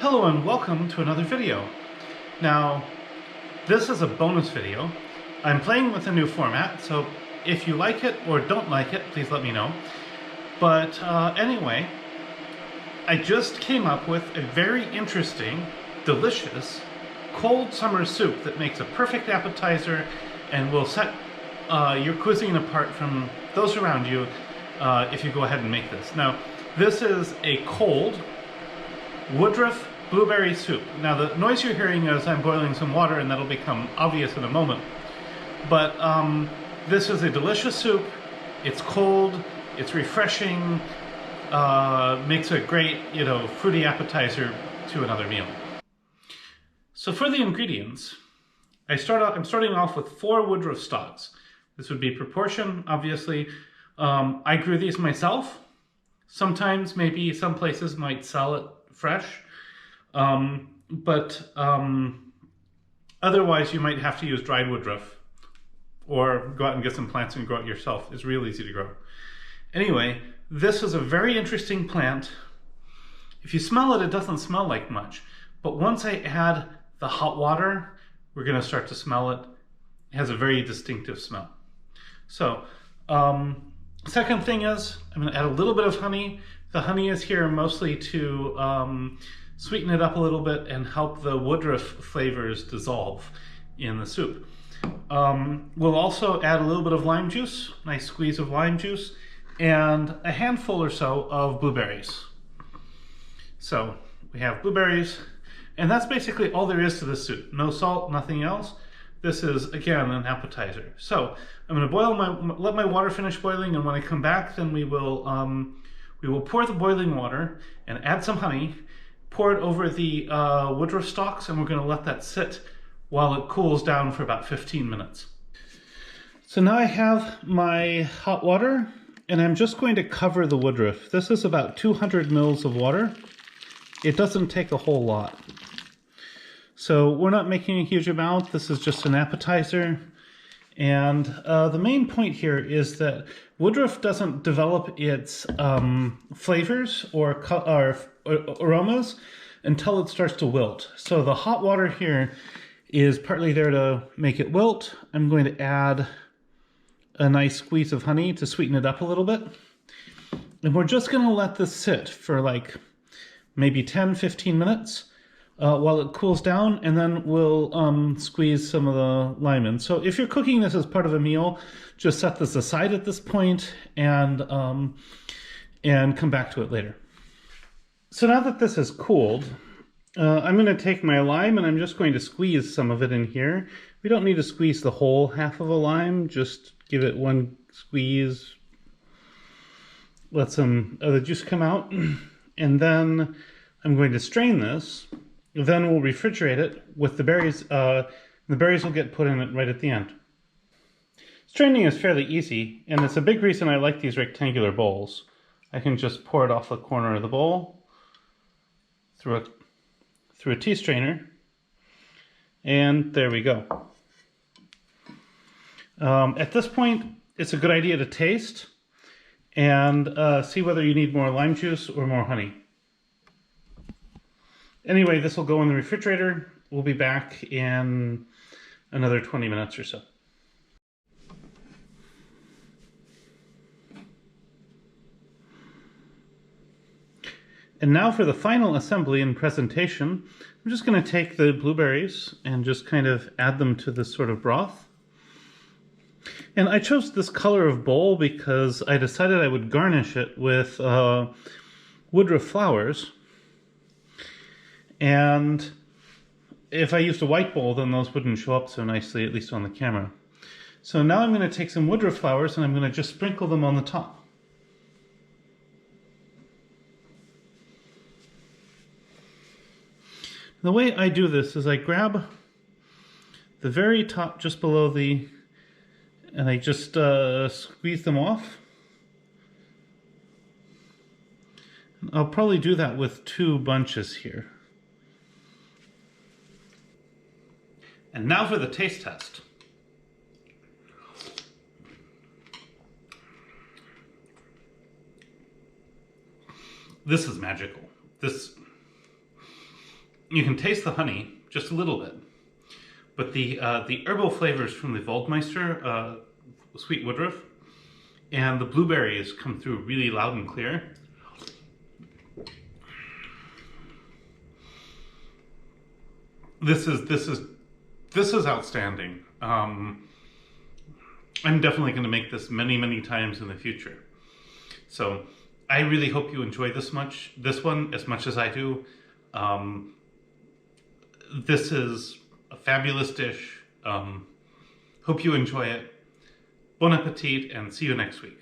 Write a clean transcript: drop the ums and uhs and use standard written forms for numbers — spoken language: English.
Hello and welcome to another video. Now, this is a bonus video. I'm playing with a new format, so if you like it or don't like it, please let me know. But anyway, I just came up with a very interesting, delicious, cold summer soup that makes a perfect appetizer and will set your cuisine apart from those around you if you go ahead and make this. Now, this is a cold Woodruff blueberry soup. Now the noise you're hearing is I'm boiling some water, and that'll become obvious in a moment. But this is a delicious soup. It's cold, it's refreshing, makes a great, fruity appetizer to another meal. So for the ingredients, I'm starting off with 4 Woodruff stalks. This would be proportion, obviously. I grew these myself. Sometimes maybe some places might sell it fresh, but otherwise you might have to use dried woodruff or go out and get some plants and grow it yourself. It's real easy to grow. Anyway, this is a very interesting plant. If you smell it, it doesn't smell like much, but once I add the hot water, we're going to start to smell it. It has a very distinctive smell. So second thing is I'm going to add a little bit of honey. The honey is here mostly to sweeten it up a little bit and help the woodruff flavors dissolve in the soup. We'll also add a little bit of lime juice, nice squeeze of lime juice, and a handful or so of blueberries. So we have blueberries, and that's basically all there is to this soup. No salt, nothing else. This is, again, an appetizer. So I'm going to let my water finish boiling, and when I come back, then we will pour the boiling water and add some honey, pour it over the woodruff stalks, and we're going to let that sit while it cools down for about 15 minutes. So now I have my hot water, and I'm just going to cover the woodruff. This is about 200 mils of water. It doesn't take a whole lot. So we're not making a huge amount. This is just an appetizer. And the main point here is that woodruff doesn't develop its flavors or aromas until it starts to wilt. So the hot water here is partly there to make it wilt. I'm going to add a nice squeeze of honey to sweeten it up a little bit. And we're just going to let this sit for like maybe 10-15 minutes. While it cools down, and then we'll squeeze some of the lime in. So if you're cooking this as part of a meal, just set this aside at this point and come back to it later. So now that this is cooled, I'm going to take my lime and I'm just going to squeeze some of it in here. We don't need to squeeze the whole half of a lime, just give it one squeeze, let some of the juice come out, and then I'm going to strain this. Then we'll refrigerate it with the berries. The berries will get put in it right at the end. Straining is fairly easy, and it's a big reason I like these rectangular bowls. I can just pour it off the corner of the bowl through a tea strainer, and there we go. At this point, it's a good idea to taste and see whether you need more lime juice or more honey. Anyway, this will go in the refrigerator. We'll be back in another 20 minutes or so. And now for the final assembly and presentation, I'm just going to take the blueberries and just kind of add them to this sort of broth. And I chose this color of bowl because I decided I would garnish it with woodruff flowers. And if I used a white bowl, then those wouldn't show up so nicely, at least on the camera. So now I'm going to take some woodruff flowers and I'm going to just sprinkle them on the top. The way I do this is I grab the very top just below and I just squeeze them off. And I'll probably do that with 2 bunches here. And now for the taste test. This is magical. You can taste the honey just a little bit, but the herbal flavors from the Waldmeister sweet Woodruff and the blueberries come through really loud and clear. This is outstanding. I'm definitely going to make this many times in the future. So I really hope you enjoy this one as much as I do. This is a fabulous dish. Hope you enjoy it. Bon appetit, and see you next week.